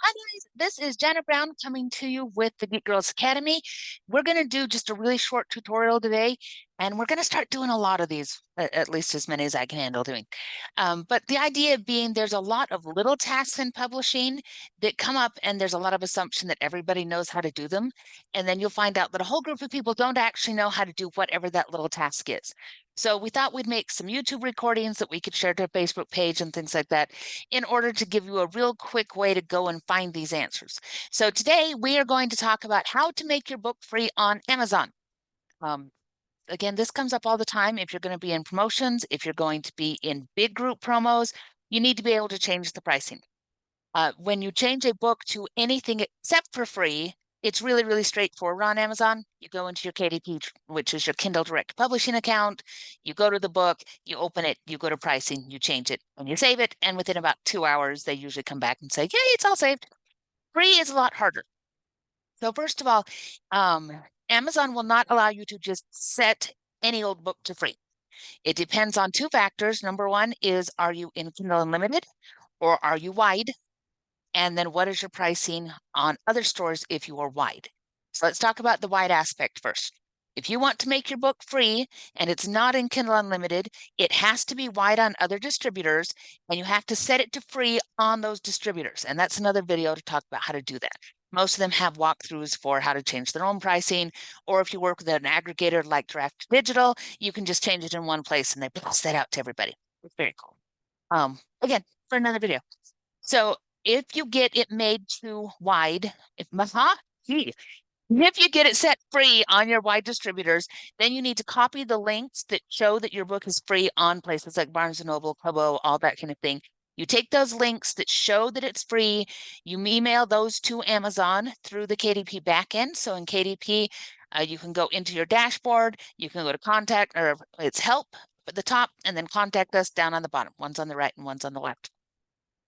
Hi guys, this is Janet Brown coming to you with the Geek Girls Academy. We're going to do just a really short tutorial today, and we're going to start doing a lot of these, at least as many as I can handle doing. But the idea being there's a lot of little tasks in publishing that come up, and there's a lot of assumption that everybody knows how to do them. And then you'll find out that a whole group of people don't actually know how to do whatever that little task is. So we thought we'd make some YouTube recordings that we could share to a Facebook page and things like that in order to give you a real quick way to go and find these answers. So today we are going to talk about how to make your book free on Amazon. Um, Again, this comes up all the time. If you're going to be in promotions, if you're going to be in big group promos, you need to be able to change the pricing. When you change a book to anything except for free, it's really, really straightforward on Amazon. You go into your KDP, which is your Kindle Direct Publishing account. You go to the book, you open it, you go to pricing, you change it, and you save it. And within about 2 hours, they usually come back and say, "Yay, it's all saved." Free is a lot harder. So first of all, Amazon will not allow you to just set any old book to free. It depends on two factors. Number one is, are you in Kindle Unlimited or are you wide? And then what is your pricing on other stores if you are wide? So let's talk about the wide aspect first. If you want to make your book free and it's not in Kindle Unlimited, it has to be wide on other distributors, and you have to set it to free on those distributors. And that's another video to talk about how to do that. Most of them have walkthroughs for how to change their own pricing, or if you work with an aggregator like Draft Digital, you can just change it in one place and they blast that out to everybody. It's very cool. Again, for another video. So if you get it made too wide, if you get it set free on your wide distributors, then you need to copy the links that show that your book is free on places like Barnes & Noble, Kobo, all that kind of thing. You take those links that show that it's free, you email those to Amazon through the KDP backend. So in KDP, you can go into your dashboard, you can go to contact, or it's help at the top, and then contact us down on the bottom. One's on the right and one's on the left.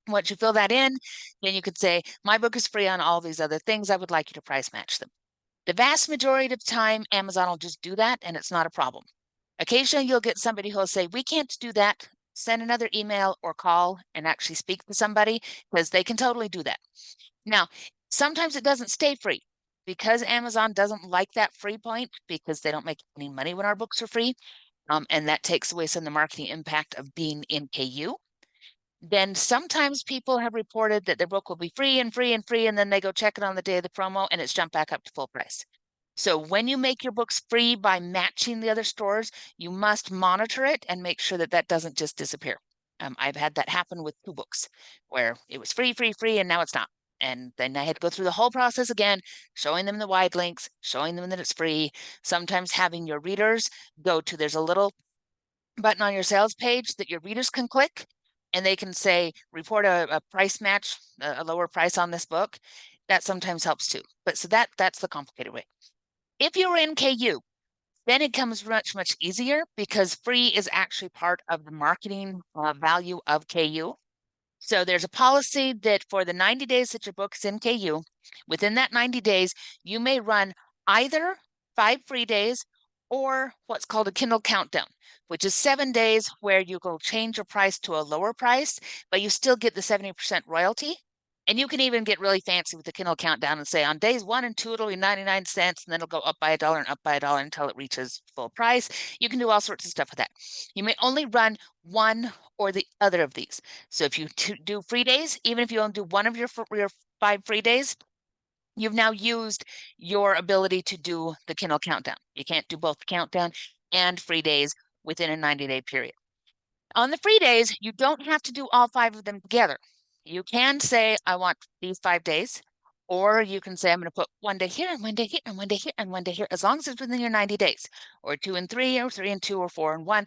Once you fill that in, then you could say, my book is free on all these other things. I would like you to price match them. The vast majority of the time, Amazon will just do that, and it's not a problem. Occasionally, you'll get somebody who'll say, we can't do that. Send another email or call and actually speak to somebody, because they can totally do that. Now, sometimes it doesn't stay free because Amazon doesn't like that free point, because they don't make any money when our books are free. And that takes away some of the marketing impact of being in KU. Then sometimes people have reported that their book will be free and free and free, and then they go check it on the day of the promo and it's jumped back up to full price. So when you make your books free by matching the other stores, you must monitor it and make sure that that doesn't just disappear. I've had that happen with 2 books where it was free, free, free, and now it's not. And then I had to go through the whole process again, showing them the wide links, showing them that it's free. Sometimes having your readers go to, there's a little button on your sales page that your readers can click, and they can say, report a price match, a lower price on this book. That sometimes helps too. But so that's the complicated way. If you're in KU, then it comes much, much easier, because free is actually part of the marketing value of KU. So there's a policy that for the 90 days that your book is in KU, within that 90 days, you may run either 5 free days or what's called a Kindle countdown, which is 7 days where you go change your price to a lower price, but you still get the 70% royalty. And you can even get really fancy with the Kindle countdown and say on days 1 and 2, it'll be 99 cents, and then it'll go up by $1 and up by $1 until it reaches full price. You can do all sorts of stuff with that. You may only run one or the other of these. So if you do free days, even if you only do one of your 5 free days, you've now used your ability to do the Kindle countdown. You can't do both countdown and free days within a 90-day period. On the free days, you don't have to do all 5 of them together. You can say, I want these 5 days, or you can say, I'm going to put 1 day here and 1 day here and 1 day here and 1 day here, as long as it's within your 90 days, or 2 and 3, or 3 and 2, or 4 and 1.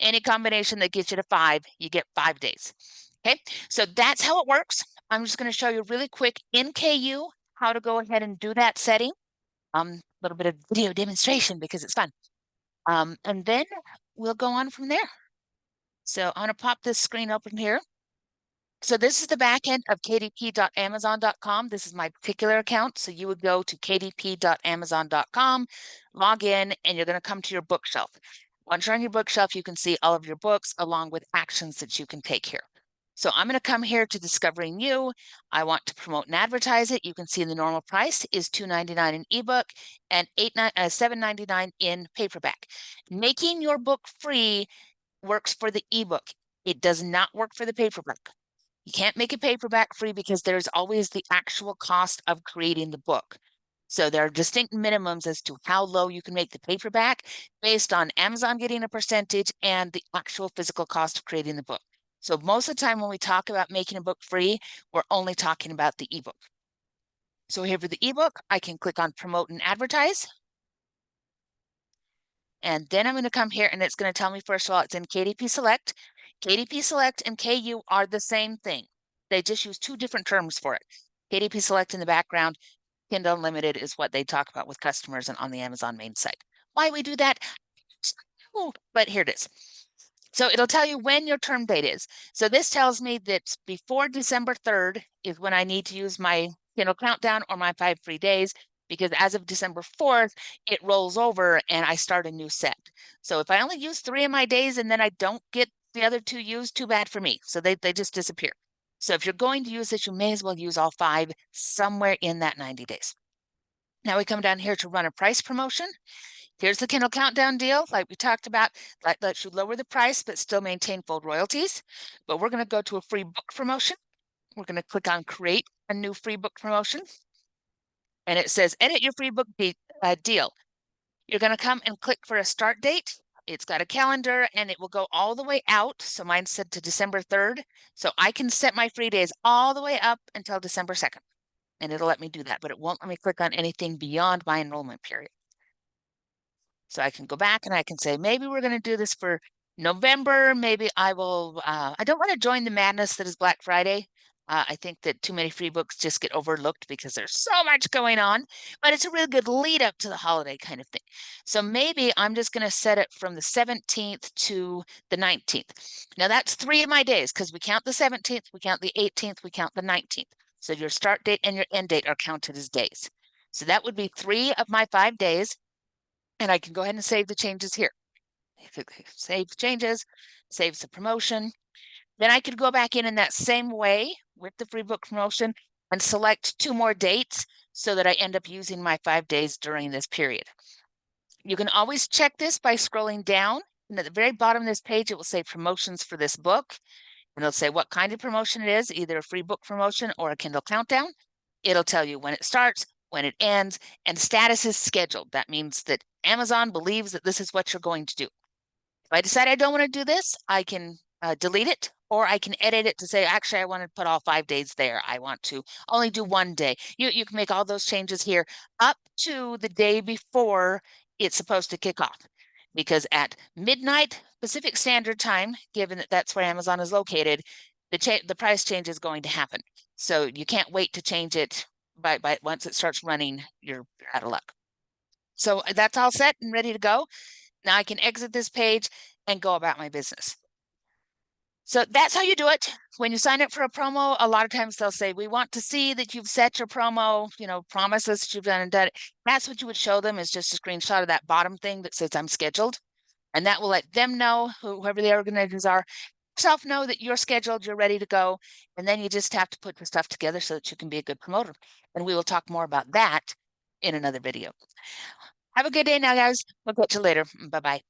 Any combination that gets you to 5, you get 5 days. Okay, so that's how it works. I'm just going to show you really quick in KU how to go ahead and do that setting. A little bit of video demonstration because it's fun. And then we'll go on from there. So I'm going to pop this screen open here. So this is the back end of kdp.amazon.com. This is my particular account. So you would go to kdp.amazon.com, log in, and you're going to come to your bookshelf. Once you're on your bookshelf, you can see all of your books along with actions that you can take here. So I'm going to come here to Discovering You. I want to promote and advertise it. You can see the normal price is $2.99 in ebook and $7.99 in paperback. Making your book free works for the ebook. It does not work for the paperback. You can't make a paperback free because there's always the actual cost of creating the book. So there are distinct minimums as to how low you can make the paperback based on Amazon getting a percentage and the actual physical cost of creating the book. So most of the time when we talk about making a book free, we're only talking about the ebook. So here for the ebook, I can click on Promote and Advertise. And then I'm going to come here and it's going to tell me, first of all, it's in KDP Select. KDP Select and KU are the same thing. They just use two different terms for it. KDP Select in the background, Kindle Unlimited is what they talk about with customers and on the Amazon main site. Why we do that? But here it is. So it'll tell you when your term date is. So this tells me that before December 3rd is when I need to use my Kindle Countdown or my 5 free days, because as of December 4th, it rolls over and I start a new set. So if I only use 3 of my days and then I don't get the other 2 used, too bad for me. So they just disappear. So if you're going to use this, you may as well use all 5 somewhere in that 90 days. Now we come down here to run a price promotion. Here's the Kindle Countdown deal, like we talked about, that lets you lower the price but still maintain full royalties. But we're going to go to a free book promotion. We're going to click on Create a new free book promotion. And it says Edit your free book deal. You're going to come and click for a start date. It's got a calendar and it will go all the way out. So mine's set to December 3rd. So I can set my free days all the way up until December 2nd. And it'll let me do that, but it won't let me click on anything beyond my enrollment period. So I can go back and I can say, maybe we're going to do this for November. Maybe I will, I don't want to join the madness that is Black Friday. I think that too many free books just get overlooked because there's so much going on, but it's a really good lead up to the holiday kind of thing. So maybe I'm just going to set it from the 17th to the 19th. Now that's 3 of my days because we count the 17th, we count the 18th, we count the 19th. So your start date and your end date are counted as days. So that would be 3 of my 5 days. And I can go ahead and save the changes here. Save changes, saves the promotion. Then I could go back in that same way with the free book promotion and select 2 more dates so that I end up using my 5 days during this period. You can always check this by scrolling down. And at the very bottom of this page, it will say promotions for this book. And it'll say what kind of promotion it is, either a free book promotion or a Kindle Countdown. It'll tell you when it starts, when it ends, and status is scheduled. That means that Amazon believes that this is what you're going to do. If I decide I don't want to do this, I can delete it, or I can edit it to say, actually, I want to put all 5 days there. I want to only do 1 day. You can make all those changes here up to the day before it's supposed to kick off. Because at midnight Pacific Standard Time, given that that's where Amazon is located, the price change is going to happen. So you can't wait to change it by once it starts running, you're out of luck. So that's all set and ready to go. Now I can exit this page and go about my business. So that's how you do it. When you sign up for a promo, a lot of times they'll say, we want to see that you've set your promo, promise us that you've done and done it. That's what you would show them, is just a screenshot of that bottom thing that says I'm scheduled. And that will let them know, whoever the organizers are, yourself know that you're scheduled, you're ready to go. And then you just have to put your stuff together so that you can be a good promoter. And we will talk more about that in another video. Have a good day now, guys. We'll catch you later. Bye-bye.